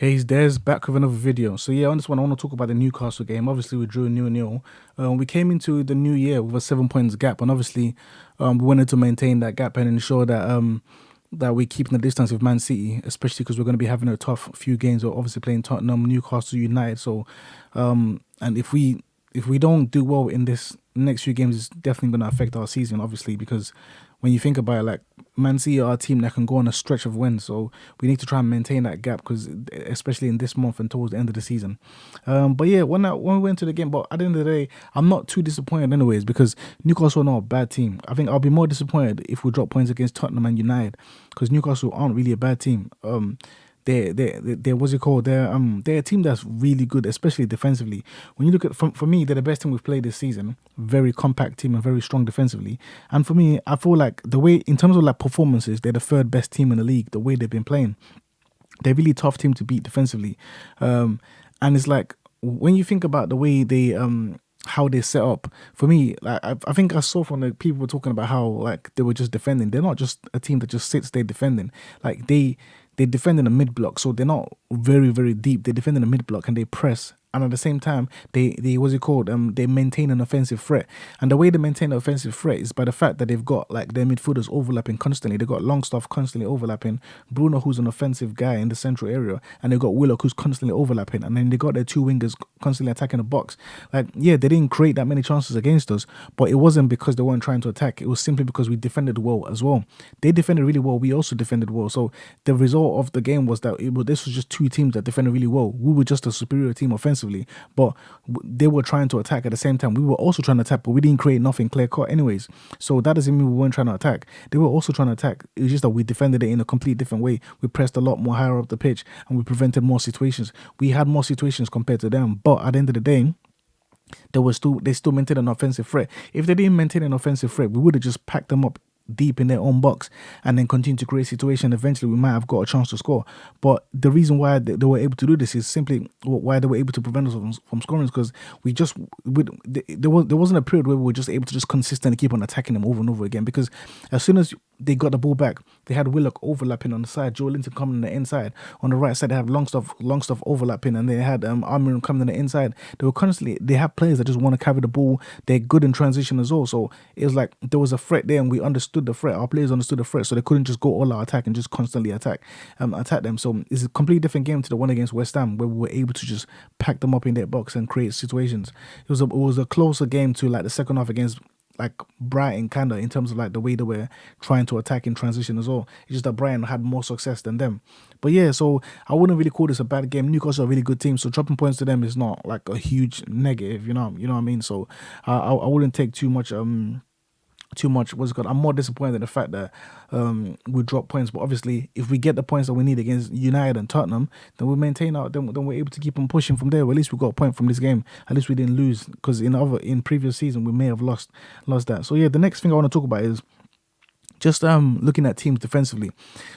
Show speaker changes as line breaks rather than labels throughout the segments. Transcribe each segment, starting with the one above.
Hey, Des back with another video. So yeah, on this one, I want to talk about the Newcastle game. Obviously, we drew 0-0. We came into the new year with a 7 points gap, and obviously, we wanted to maintain that gap and ensure that we're keeping the distance with Man City, especially because we're going to be having a tough few games. We're obviously playing Tottenham, Newcastle United. So, and if we don't do well in this next few games, it's definitely going to affect our season, obviously, because when you think about it, like Man City are a team that can go on a stretch of wins, so we need to try and maintain that gap because, especially in this month and towards the end of the season. But yeah, when we went to the game, but at the end of the day, I'm not too disappointed anyways because Newcastle are not a bad team. I think I'll be more disappointed if we drop points against Tottenham and United because Newcastle aren't really a bad team. They're what's it called? They're a team that's really good, especially defensively. When you look at for me, they're the best team we've played this season. Very compact team and very strong defensively. And for me, I feel like the way in terms of like performances, they're the third best team in the league. The way they've been playing, they're a really tough team to beat defensively. And it's like when you think about the way they how they set up for me, like I think I saw from the people were talking about how like they were just defending. They're not just a team that just sits there defending. Like they defend in the mid block, so they're not very deep. They defend in the mid block and they press. And at the same time, they what's it called? They maintain an offensive threat, and the way they maintain an offensive threat is by the fact that they've got like their midfielders overlapping constantly. They've got Longstaff constantly overlapping, Bruno who's an offensive guy in the central area, and they've got Willock who's constantly overlapping, and then they got their two wingers constantly attacking the box. Like yeah, they didn't create that many chances against us, but it wasn't because they weren't trying to attack. It was simply because we defended well as well. They defended really well. We also defended well. So the result of the game was that this was just two teams that defended really well. We were just a superior team offensively, but they were trying to attack at the same time. We were also trying to attack, but we didn't create nothing clear cut anyways. So that doesn't mean we weren't trying to attack. They were also trying to attack. It was just that we defended it in a complete different way. We pressed a lot more higher up the pitch and we prevented more situations. We had more situations compared to them, but at the end of the day, they still maintained an offensive threat. If they didn't maintain an offensive threat, we would have just packed them up deep in their own box and then continue to create situation. Eventually we might have got a chance to score, but the reason why they were able to do this is simply why they were able to prevent us from scoring is because there wasn't a period where we were just able to just consistently keep on attacking them over and over again, because as soon as they got the ball back, they had Willock overlapping on the side, Joe Linton coming on the inside. On the right side, they had Longstaff overlapping, and they had Armin coming on the inside. They have players that just want to carry the ball. They're good in transition as well. So it was like there was a threat there, and we understood the threat. Our players understood the threat, so they couldn't just go all out attack and just constantly attack them. So it's a completely different game to the one against West Ham, where we were able to just pack them up in their box and create situations. It was a closer game to like the second half against like Brighton, kind of in terms of like the way they were trying to attack in transition as well. It's just that Brighton had more success than them. But yeah, so I wouldn't really call this a bad game. Newcastle are a really good team, so dropping points to them is not like a huge negative, you know what I mean. So I wouldn't take too much what's it called. I'm more disappointed in the fact that we drop points, but obviously if we get the points that we need against United and Tottenham, then we maintain our then we're able to keep on pushing from there. Well, at least we got a point from this game. At least we didn't lose, because in previous season we may have lost that. So yeah, the next thing I want to talk about is just looking at teams defensively.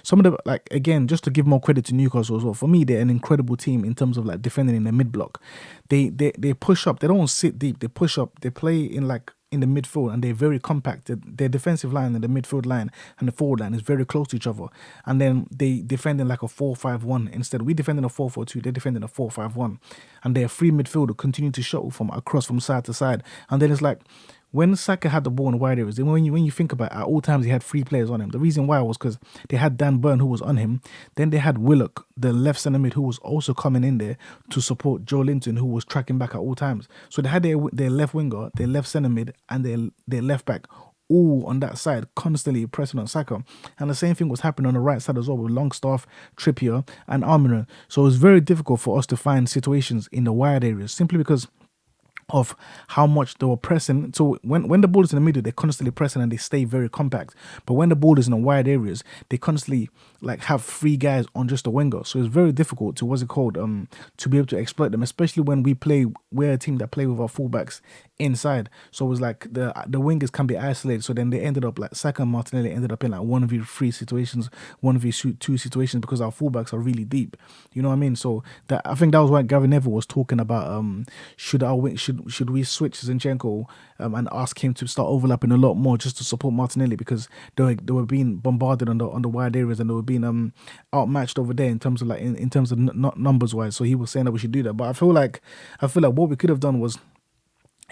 Some of the, like, again, just to give more credit to Newcastle as well, for me they're an incredible team in terms of like defending in the mid block. They push up, they don't sit deep, they push up, they play in the midfield, and they're very compact. Their defensive line and the midfield line and the forward line is very close to each other, and then they defend in like a 4-5-1 instead. We defend in a 4-4-2, they defend in a 4-5-1, and they're free midfield continue to shuttle from side to side. And then it's like when Saka had the ball in the wide areas, then when you think about it, at all times he had three players on him. The reason why was because they had Dan Burn who was on him, then they had Willock, the left centre mid, who was also coming in there to support Joe Linton, who was tracking back at all times. So they had their left winger, their left centre mid, and their left back all on that side, constantly pressing on Saka. And the same thing was happening on the right side as well with Longstaff, Trippier, and Arminer. So it was very difficult for us to find situations in the wide areas simply because of how much they were pressing. So when the ball is in the middle, they're constantly pressing and they stay very compact. But when the ball is in the wide areas, they constantly like have three guys on just a winger. So it's very difficult to be able to exploit them, especially when we're a team that play with our fullbacks inside. So it was like the wingers can be isolated. So then they ended up like Saka and Martinelli ended up in like 1v3 situations, 1v2 situations, because our fullbacks are really deep. You know what I mean? So that, I think that was why Gary Neville was talking about should should we switch Zinchenko and ask him to start overlapping a lot more just to support Martinelli, because they were being bombarded on the wide areas, and they were being outmatched over there in terms of like in terms of not numbers wise. So he was saying that we should do that, but I feel like what we could have done was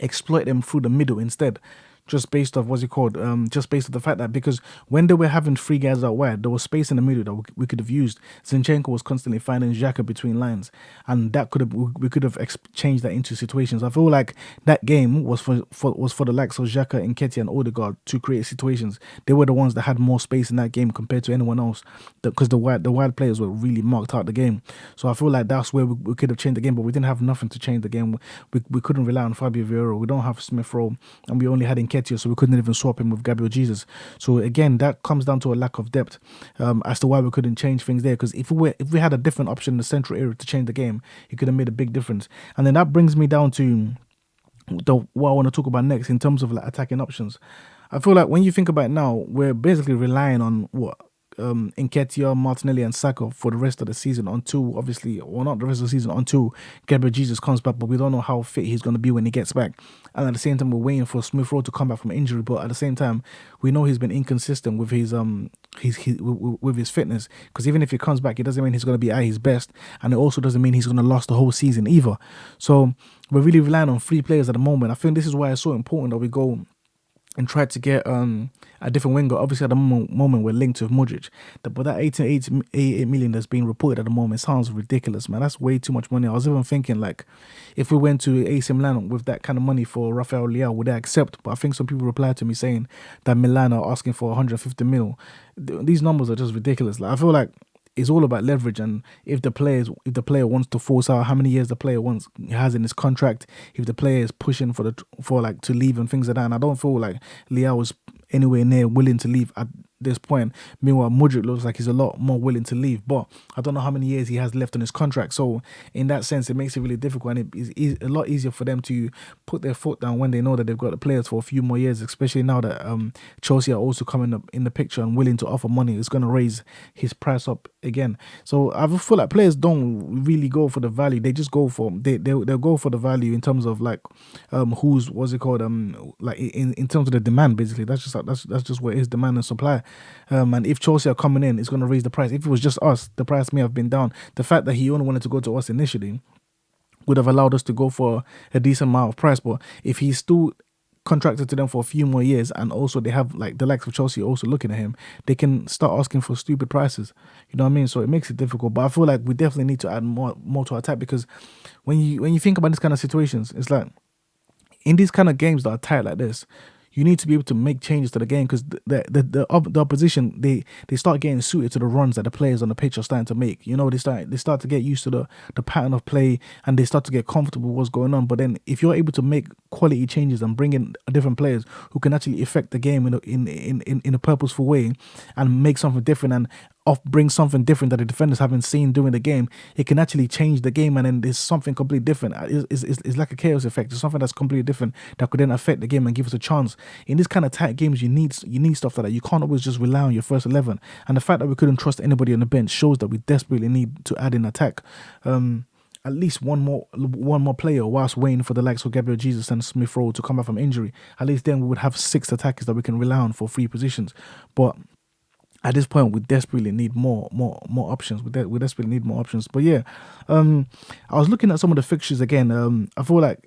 exploit them through the middle instead. Just based off what's it called? Just based off the fact that, because when they were having three guys out wide, there was space in the middle that we could have used. Zinchenko was constantly finding Xhaka between lines, and that could have we could have changed that into situations. I feel like that game was for the likes of Xhaka, Nketiah, and Odegaard to create situations. They were the ones that had more space in that game compared to anyone else, because the wide players were really marked out the game. So I feel like that's where we could have changed the game, but we didn't have nothing to change the game. We couldn't rely on Fabio Vieira. We don't have Smith Rowe, and we only had Nketiah, so we couldn't even swap him with Gabriel Jesus. So again, that comes down to a lack of depth as to why we couldn't change things there. Because if we had a different option in the central area to change the game, it could have made a big difference. And then that brings me down to what I want to talk about next in terms of like attacking options. I feel like when you think about it now, we're basically relying on Nketiah, Martinelli, and Saka for the rest of the season until, obviously, well, not the rest of the season, until Gabriel Jesus comes back, but we don't know how fit he's going to be when he gets back. And at the same time, we're waiting for Smith Rowe to come back from injury, but at the same time, we know he's been inconsistent with his fitness, because even if he comes back, it doesn't mean he's going to be at his best, and it also doesn't mean he's going to last the whole season either. So we're really relying on three players at the moment. I think this is why it's so important that we go and try to get a different winger. Obviously, at the moment we're linked with Modric, but that 88 million that's being reported at the moment sounds ridiculous, man. That's way too much money. I was even thinking, like, if we went to AC Milan with that kind of money for Rafael Leao, would they accept? But I think some people replied to me saying that Milan are asking for 150 mil. These numbers are just ridiculous. Like, I feel like it's all about leverage, and if the player wants to force out how many years the player has in his contract, if the player is pushing for to leave and things like that, and I don't feel like Leao is anywhere near willing to leave at this point. Meanwhile, Modric looks like he's a lot more willing to leave, but I don't know how many years he has left on his contract. So in that sense, it makes it really difficult, and it is a lot easier for them to put their foot down when they know that they've got the players for a few more years, especially now that Chelsea are also coming up in the picture and willing to offer money. It's going to raise his price up again. So I feel like players don't really go for the value. They just go for they'll go for the value in terms of like like in terms of the demand. Basically, that's just what it is, demand and supply. And if Chelsea are coming in, it's going to raise the price. If it was just us, the price may have been down. The fact that he only wanted to go to us initially would have allowed us to go for a decent amount of price. But if he's still contracted to them for a few more years, and also they have like the likes of Chelsea also looking at him, they can start asking for stupid prices. You know what I mean? So it makes it difficult. But I feel like we definitely need to add more to our attack, because when you think about this kind of situations, it's like in these kind of games that are tight like this, you need to be able to make changes to the game, because the opposition, they start getting suited to the runs that the players on the pitch are starting to make. You know, they start to get used to the pattern of play, and they start to get comfortable with what's going on. But then if you're able to make quality changes and bring in different players who can actually affect the game in a purposeful way and make something different, and bring something different that the defenders haven't seen during the game, it can actually change the game, and then there's something completely different. It's like a chaos effect. It's something that's completely different that could then affect the game and give us a chance. In this kind of tight games, you need stuff like that. You can't always just rely on your first 11. And the fact that we couldn't trust anybody on the bench shows that we desperately need to add in attack. At least one more player whilst waiting for the likes of Gabriel Jesus and Smith Rowe to come back from injury. At least then we would have 6 attackers that we can rely on for 3 positions. But at this point, we desperately need more options. We desperately need more options. But yeah, I was looking at some of the fixtures again. I feel like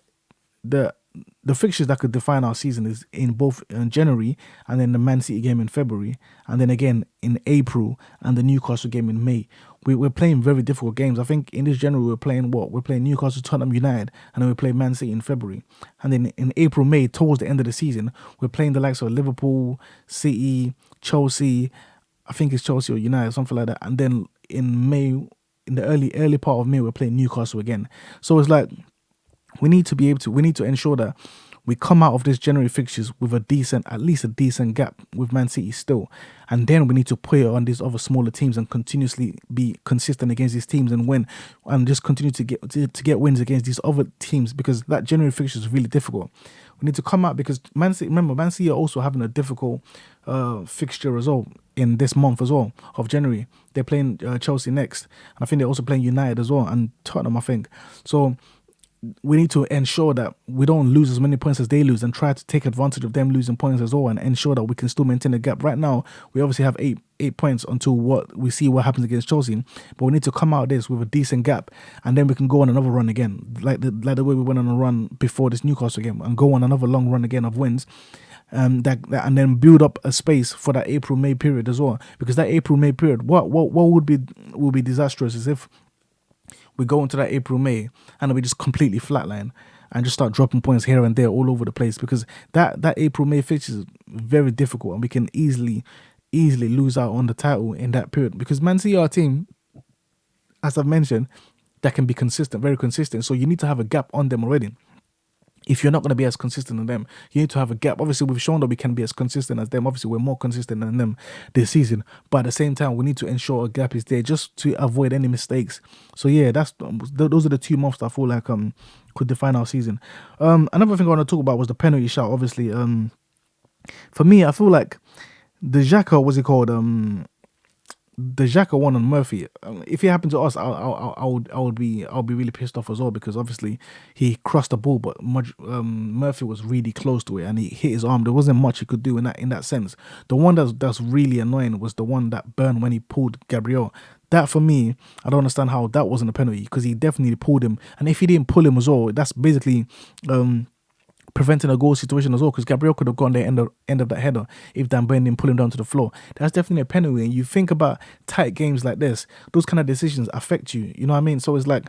the fixtures that could define our season is in both January, and then the Man City game in February, and then again in April, and the Newcastle game in May. We're playing very difficult games. I think in this January we're playing Newcastle, Tottenham, United, and then we play Man City in February. And then in April, May, towards the end of the season, we're playing the likes of Liverpool, City, Chelsea. I think it's Chelsea or United, something like that. And then in May, in the early part of May, we're playing Newcastle again. So it's like we need to ensure that we come out of this January fixtures with at least a decent gap with Man City still. And then we need to put it on these other smaller teams and continuously be consistent against these teams and win, and just continue to get wins against these other teams, because that January fixture is really difficult. We need to come out, because Man City are also having a difficult fixture as well in this month as well of January. They're playing Chelsea next, and I think they're also playing United as well, and Tottenham, I think. So we need to ensure that we don't lose as many points as they lose, and try to take advantage of them losing points as well, and ensure that we can still maintain the gap. Right now, we obviously have eight points until what we see what happens against Chelsea, but we need to come out of this with a decent gap, and then we can go on another run again, like the way we went on a run before this Newcastle game, and go on another long run again of wins. And then build up a space for that April-May period as well, because that April-May period, what would be disastrous is if we go into that April-May and we just completely flatline and just start dropping points here and there all over the place, because that April-May fixture is very difficult, and we can easily lose out on the title in that period, because Man City are a team, as I've mentioned, that can be consistent, very consistent. So you need to have a gap on them already. If you're not going to be as consistent as them, you need to have a gap. Obviously, we've shown that we can be as consistent as them. Obviously, we're more consistent than them this season. But at the same time, we need to ensure a gap is there just to avoid any mistakes. So yeah, those are the 2 months that I feel like could define our season. Another thing I want to talk about was the penalty shout. Obviously, for me, I feel like the Xhaka, what's it called? The Xhaka one on Murphy. If it happened to us, I would be really pissed off as well, because obviously he crossed the ball, but Murphy was really close to it and he hit his arm. There wasn't much he could do in that sense. The one that's really annoying was the one that burned when he pulled Gabriel. That, for me, I don't understand how that wasn't a penalty, because he definitely pulled him, and if he didn't pull him as well, that's basically preventing a goal situation as well, because Gabriel could have gone there end of that header if Dan Burn didn't pull him down to the floor. That's definitely a penalty. And you think about tight games like this, those kind of decisions affect you. You know what I mean? So it's like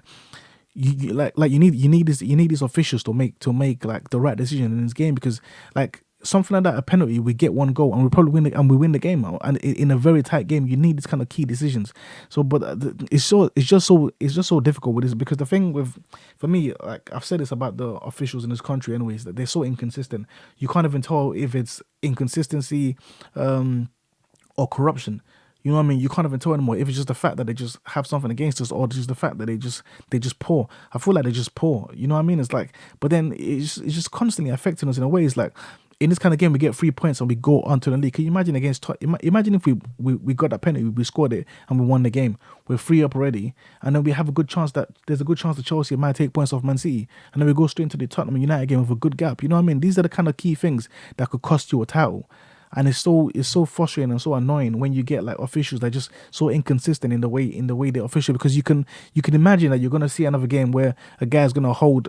you need these officials to make like the right decision in this game, because like something like that, a penalty, we get one goal and we probably win the game out. And in a very tight game, you need these kind of key decisions. So, but it's just so difficult with this, because the thing for me, like I've said this about the officials in this country, anyways, that they're so inconsistent. You can't even tell if it's inconsistency or corruption. You know what I mean? You can't even tell anymore if it's just the fact that they just have something against us, or just the fact that they just poor. I feel like they're just poor. You know what I mean? It's like, but then it's just constantly affecting us in a way. It's like, in this kind of game, we get 3 points and we go on to the league. Can you imagine imagine if we got that penalty, we scored it and we won the game. We're 3 up already, and then we have there's a good chance that Chelsea might take points off Man City, and then we go straight into the Tottenham United game with a good gap. You know what I mean? These are the kind of key things that could cost you a title. And it's so frustrating and so annoying when you get like officials that are just so inconsistent in the way they official, because you can imagine that you're gonna see another game where a guy's gonna hold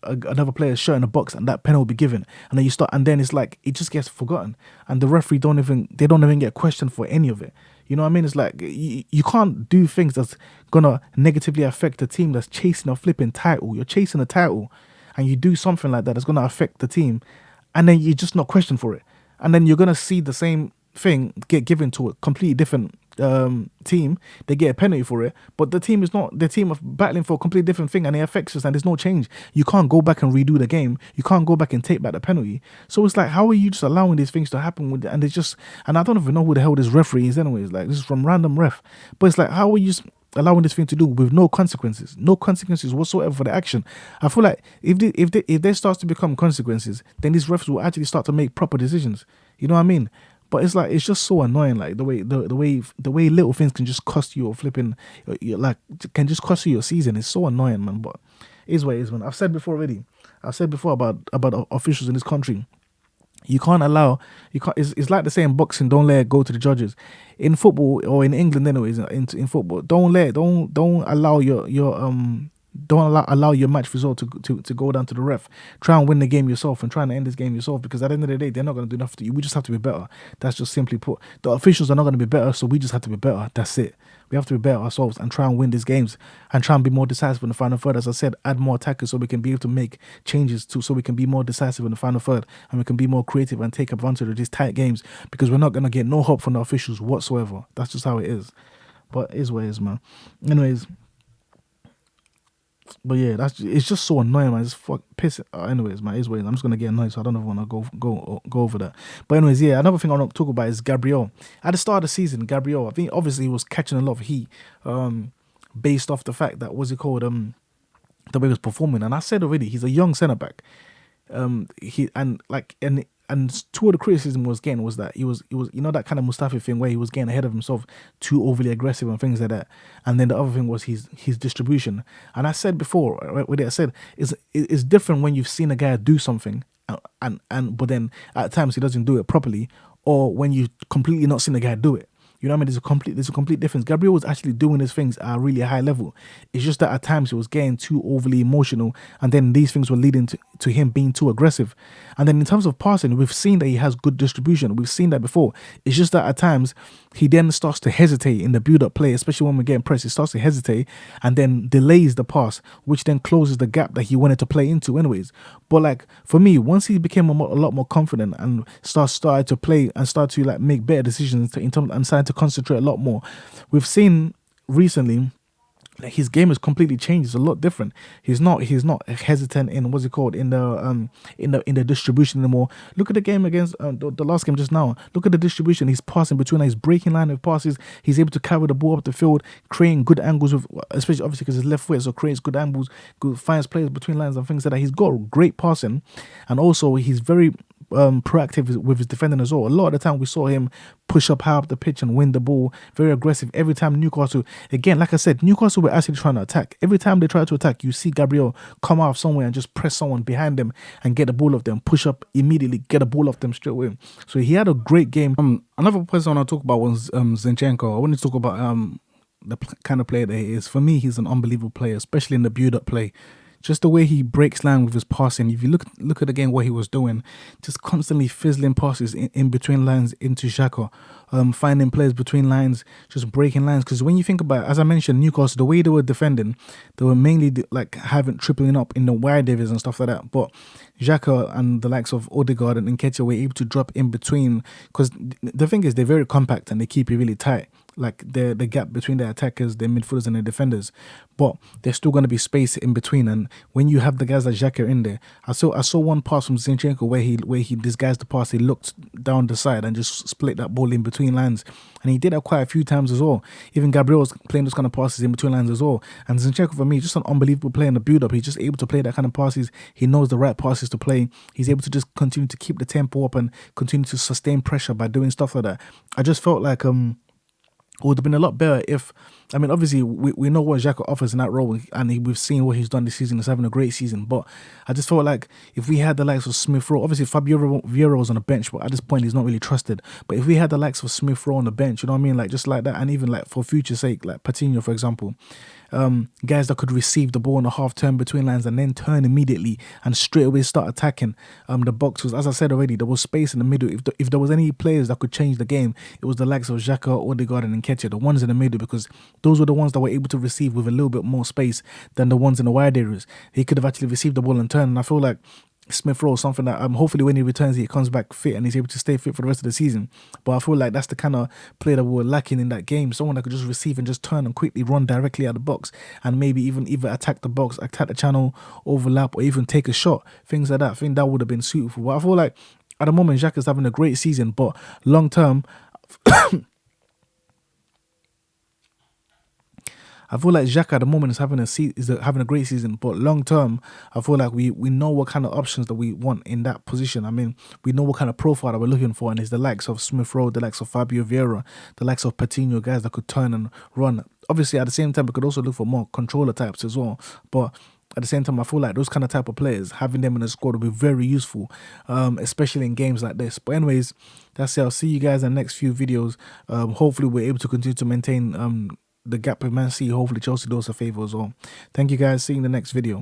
another player's shirt in a box and that penalty will be given, and then it's like it just gets forgotten, and the referee don't even get questioned for any of it. You know what I mean? It's like you can't do things that's gonna negatively affect the team that's chasing a flipping title. You're chasing a title, and you do something like that that's gonna affect the team, and then you're just not questioned for it. And then you're going to see the same thing get given to a completely different team. They get a penalty for it, but the team of battling for a completely different thing, and it affects us, and there's no change. You can't go back and redo the game. You can't go back and take back the penalty. So it's like, how are you just allowing these things to happen? And I don't even know who the hell this referee is anyways. Like, this is from random ref. But it's like, how are you allowing this thing to do with no consequences whatsoever for the action? I feel like if there starts to become consequences, then these refs will actually start to make proper decisions. You know what I mean? But it's like, it's just so annoying, like the way little things can just cost you, or flipping, like, can just cost you your season. It's so annoying, man. But it is what it is, man. I've said before about officials in this country. You can't. It's like the saying, boxing, don't let it go to the judges. In football, or in England anyways, in football, don't allow your match result to go down to the ref. Try and win the game yourself, and try and end this game yourself, because at the end of the day, they're not going to do nothing to you. We just have to be better. That's just simply put. The officials are not going to be better, so we just have to be better. That's it. We have to be better ourselves and try and win these games, and try and be more decisive in the final third. As I said, add more attackers so we can be able to make changes so we can be more decisive in the final third, and we can be more creative and take advantage of these tight games, because we're not going to get no help from the officials whatsoever. That's just how it is. But it is what it is, man. Anyways. But yeah, it's just so annoying, man. It's pissing. Anyways, man, it's weird. I'm just gonna get annoyed, so I don't want to go over that. But anyways, yeah, another thing I want to talk about is Gabriel. At the start of the season, Gabriel, I think obviously he was catching a lot of heat, based off the fact that the way he was performing. And I said already, he's a young centre back. And and two of the criticism was getting was that he was that kind of Mustafi thing where he was getting ahead of himself, too overly aggressive and things like that. And then the other thing was his distribution. And I said before, what I said is it's different when you've seen a guy do something and but then at times he doesn't do it properly, or when you completely not seen the guy do it. You know what I mean? There's a complete difference. Gabriel was actually doing his things at a really high level. It's just that at times he was getting too overly emotional, and then these things were leading to him being too aggressive. And then in terms of passing, we've seen that he has good distribution. We've seen that before. It's just that at times he then starts to hesitate in the build-up play, especially when we're getting pressed. He starts to hesitate and then delays the pass, which then closes the gap that he wanted to play into anyways. But like for me, once he became a lot more confident and started to play and start to like make better decisions in terms and started to concentrate a lot more, we've seen recently like his game has completely changed. It's a lot different. He's not hesitant in what's it called in the distribution anymore. Look at the game against the last game just now. Look at the distribution. He's passing between, he's breaking line of passes. He's able to carry the ball up the field, creating good angles with, especially obviously because his left foot, so creates good angles, finds players between lines and things like that. He's got great passing, and also he's very proactive with his defending as well. A lot of the time we saw him push up high up the pitch and win the ball, very aggressive. Every time Newcastle, again, like I said, Newcastle were actually trying to attack. Every time they try to attack, you see Gabriel come out of somewhere and just press someone behind them and get the ball off them, push up immediately, get the ball off them straight away. So he had a great game. Another person I want to talk about was Zinchenko. I want to talk about the kind of player that he is. For me, he's an unbelievable player, especially in the build-up play. Just the way he breaks line with his passing. If you look at again what he was doing, just constantly fizzling passes in between lines into Xhaka, finding players between lines, just breaking lines. Because when you think about it, as I mentioned, Newcastle, the way they were defending, they were mainly like having tripling up in the wide areas and stuff like that. But Xhaka and the likes of Odegaard and Nketiah were able to drop in between, because the thing is they're very compact and they keep it really tight. Like the gap between the attackers, the midfielders and the defenders, but there's still going to be space in between. And when you have the guys like Xhaka in there, I saw one pass from Zinchenko where he disguised the pass. He looked down the side and just split that ball in between lines, and he did that quite a few times as well. Even Gabriel was playing those kind of passes in between lines as well. And Zinchenko for me, just an unbelievable player in the build up. He's just able to play that kind of passes. He knows the right passes to play. He's able to just continue to keep the tempo up and continue to sustain pressure by doing stuff like that. I just felt like it would have been a lot better if, I mean, obviously we know what Xhaka offers in that role, and we've seen what he's done this season. He's having a great season, but I just felt like if we had the likes of Smith Rowe, obviously Fabio Vieira was on the bench, but at this point he's not really trusted. But if we had the likes of Smith Rowe on the bench, you know what I mean, like just like that, and even like for future's sake, like Patino for example, guys that could receive the ball in a half turn between lines and then turn immediately and straight away start attacking the box. Because as I said already, there was space in the middle. If there was any players that could change the game, it was the likes of Xhaka, Odegaard and Nketiah, the ones in the middle, because those were the ones that were able to receive with a little bit more space than the ones in the wide areas. He could have actually received the ball and turn, and I feel like Smith Rowe is something that hopefully when he returns he comes back fit and he's able to stay fit for the rest of the season. But I feel like that's the kind of player that we were lacking in that game. Someone that could just receive and just turn and quickly run directly out the box and maybe even either attack the box, attack the channel, overlap, or even take a shot. Things like that. I think that would have been suitable. But I feel like at the moment Xhaka's having a great season, but long term I feel like Xhaka at the moment is having a great season, but long term, I feel like we know what kind of options that we want in that position. I mean, we know what kind of profile that we're looking for, and it's the likes of Smith Rowe, the likes of Fabio Vieira, the likes of Patino, guys that could turn and run. Obviously, at the same time, we could also look for more controller types as well, but at the same time, I feel like those kind of type of players, having them in the squad will be very useful, especially in games like this. But anyways, that's it. I'll see you guys in the next few videos. Hopefully, we're able to continue to maintain the gap with Man City. Hopefully Chelsea does us a favour as well. Thank you guys. See you in the next video.